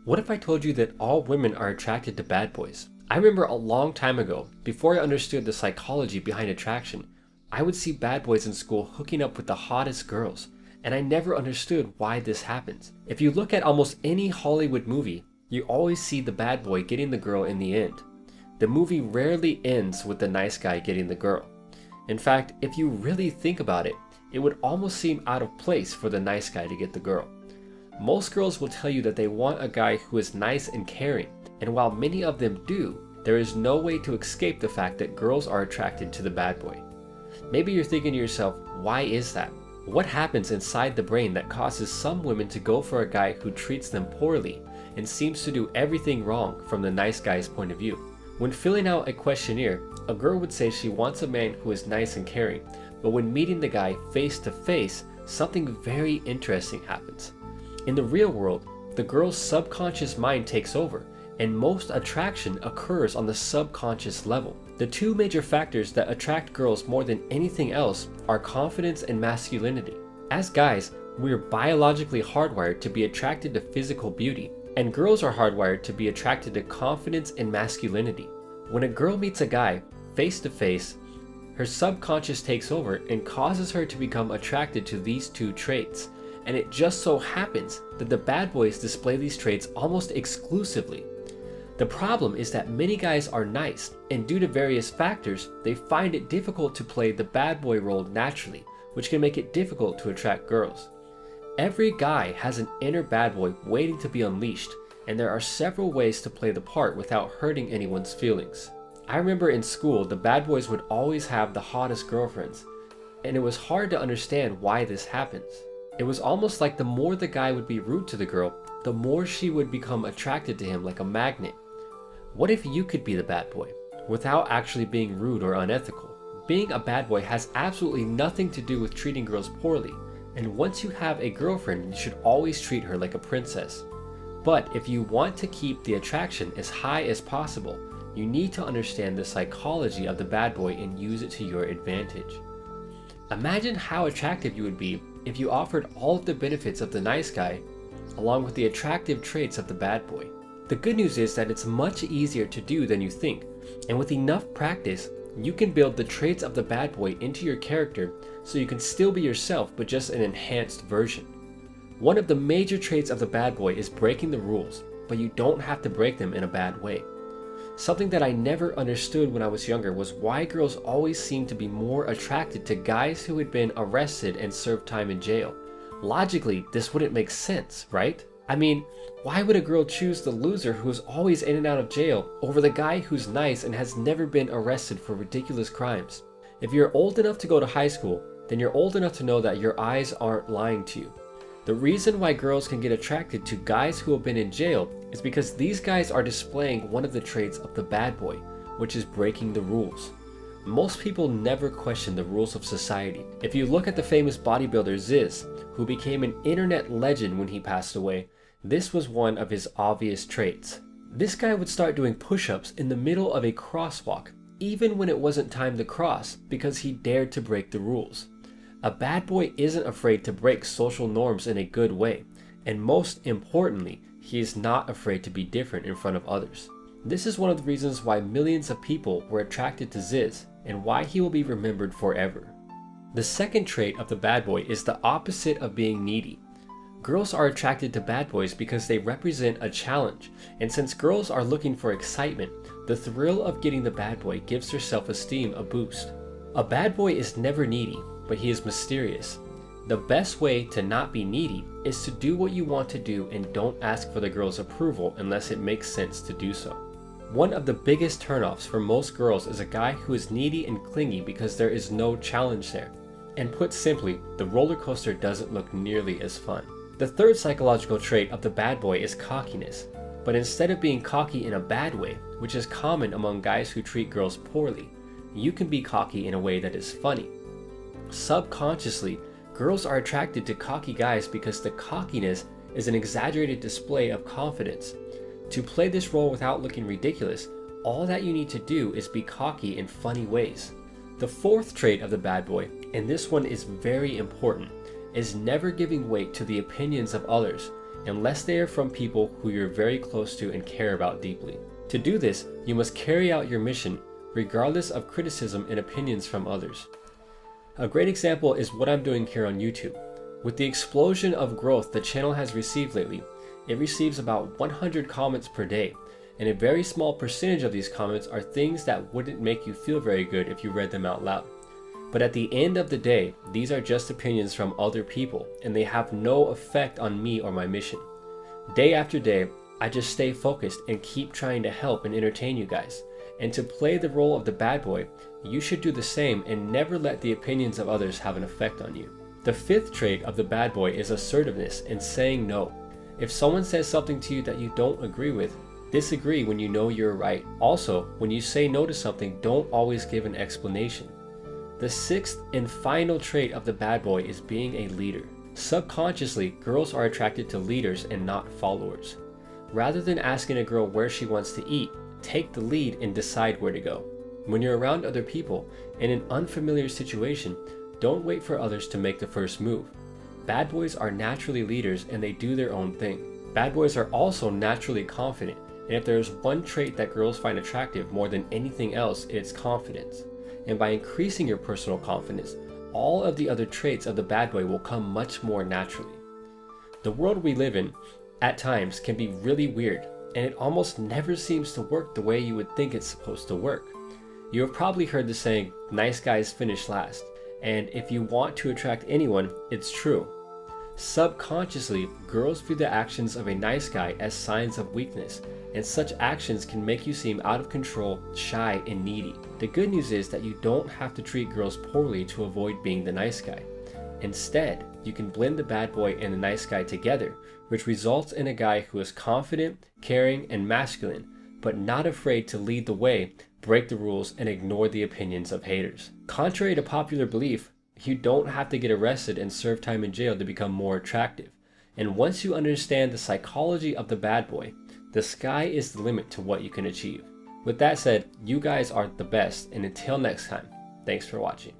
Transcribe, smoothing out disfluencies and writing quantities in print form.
What if I told you that all women are attracted to bad boys? I remember a long time ago, before I understood the psychology behind attraction, I would see bad boys in school hooking up with the hottest girls, and I never understood why this happens. If you look at almost any Hollywood movie, you always see the bad boy getting the girl in the end. The movie rarely ends with the nice guy getting the girl. In fact, if you really think about it, it would almost seem out of place for the nice guy to get the girl. Most girls will tell you that they want a guy who is nice and caring, and while many of them do, there is no way to escape the fact that girls are attracted to the bad boy. Maybe you're thinking to yourself, why is that? What happens inside the brain that causes some women to go for a guy who treats them poorly and seems to do everything wrong from the nice guy's point of view? When filling out a questionnaire, a girl would say she wants a man who is nice and caring, but when meeting the guy face to face, something very interesting happens. In the real world, the girl's subconscious mind takes over, and most attraction occurs on the subconscious level. The two major factors that attract girls more than anything else are confidence and masculinity. As guys, we are biologically hardwired to be attracted to physical beauty, and girls are hardwired to be attracted to confidence and masculinity. When a girl meets a guy face to face, her subconscious takes over and causes her to become attracted to these two traits. And it just so happens that the bad boys display these traits almost exclusively. The problem is that many guys are nice, and due to various factors, they find it difficult to play the bad boy role naturally, which can make it difficult to attract girls. Every guy has an inner bad boy waiting to be unleashed, and there are several ways to play the part without hurting anyone's feelings. I remember in school, the bad boys would always have the hottest girlfriends, and it was hard to understand why this happens. It was almost like the more the guy would be rude to the girl, the more she would become attracted to him like a magnet. What if you could be the bad boy, without actually being rude or unethical? Being a bad boy has absolutely nothing to do with treating girls poorly, and once you have a girlfriend, you should always treat her like a princess. But if you want to keep the attraction as high as possible, you need to understand the psychology of the bad boy and use it to your advantage. Imagine how attractive you would be if you offered all of the benefits of the nice guy, along with the attractive traits of the bad boy. The good news is that it's much easier to do than you think, and with enough practice, you can build the traits of the bad boy into your character so you can still be yourself but just an enhanced version. One of the major traits of the bad boy is breaking the rules, but you don't have to break them in a bad way. Something that I never understood when I was younger was why girls always seemed to be more attracted to guys who had been arrested and served time in jail. Logically, this wouldn't make sense, right? I mean, why would a girl choose the loser who's always in and out of jail over the guy who's nice and has never been arrested for ridiculous crimes? If you're old enough to go to high school, then you're old enough to know that your eyes aren't lying to you. The reason why girls can get attracted to guys who have been in jail is because these guys are displaying one of the traits of the bad boy, which is breaking the rules. Most people never question the rules of society. If you look at the famous bodybuilder Ziz, who became an internet legend when he passed away, this was one of his obvious traits. This guy would start doing push-ups in the middle of a crosswalk, even when it wasn't time to cross, because he dared to break the rules. A bad boy isn't afraid to break social norms in a good way, and most importantly, he is not afraid to be different in front of others. This is one of the reasons why millions of people were attracted to Ziz, and why he will be remembered forever. The second trait of the bad boy is the opposite of being needy. Girls are attracted to bad boys because they represent a challenge, and since girls are looking for excitement, the thrill of getting the bad boy gives their self-esteem a boost. A bad boy is never needy, but he is mysterious. The best way to not be needy is to do what you want to do and don't ask for the girl's approval unless it makes sense to do so. One of the biggest turnoffs for most girls is a guy who is needy and clingy because there is no challenge there. And put simply, the roller coaster doesn't look nearly as fun. The third psychological trait of the bad boy is cockiness, but instead of being cocky in a bad way, which is common among guys who treat girls poorly, you can be cocky in a way that is funny. Subconsciously, girls are attracted to cocky guys because the cockiness is an exaggerated display of confidence. To play this role without looking ridiculous, all that you need to do is be cocky in funny ways. The fourth trait of the bad boy, and this one is very important, is never giving weight to the opinions of others unless they are from people who you're very close to and care about deeply. To do this, you must carry out your mission regardless of criticism and opinions from others. A great example is what I'm doing here on YouTube. With the explosion of growth the channel has received lately, it receives about 100 comments per day, and a very small percentage of these comments are things that wouldn't make you feel very good if you read them out loud. But at the end of the day, these are just opinions from other people, and they have no effect on me or my mission. Day after day, I just stay focused and keep trying to help and entertain you guys. And to play the role of the bad boy, you should do the same and never let the opinions of others have an effect on you. The fifth trait of the bad boy is assertiveness and saying no. If someone says something to you that you don't agree with, disagree when you know you're right. Also, when you say no to something, don't always give an explanation. The sixth and final trait of the bad boy is being a leader. Subconsciously, girls are attracted to leaders and not followers. Rather than asking a girl where she wants to eat, take the lead and decide where to go. When you're around other people in an unfamiliar situation, don't wait for others to make the first move. Bad boys are naturally leaders and they do their own thing. Bad boys are also naturally confident, and if there's one trait that girls find attractive more than anything else, it's confidence. And by increasing your personal confidence, all of the other traits of the bad boy will come much more naturally. The world we live in, at times, can be really weird, and it almost never seems to work the way you would think it's supposed to work. You have probably heard the saying, nice guys finish last, and if you want to attract anyone, it's true. Subconsciously, girls view the actions of a nice guy as signs of weakness, and such actions can make you seem out of control, shy, and needy. The good news is that you don't have to treat girls poorly to avoid being the nice guy. Instead, you can blend the bad boy and the nice guy together, which results in a guy who is confident, caring, and masculine, but not afraid to lead the way, break the rules, and ignore the opinions of haters. Contrary to popular belief, you don't have to get arrested and serve time in jail to become more attractive. And once you understand the psychology of the bad boy, the sky is the limit to what you can achieve. With that said, you guys are the best, and until next time, thanks for watching.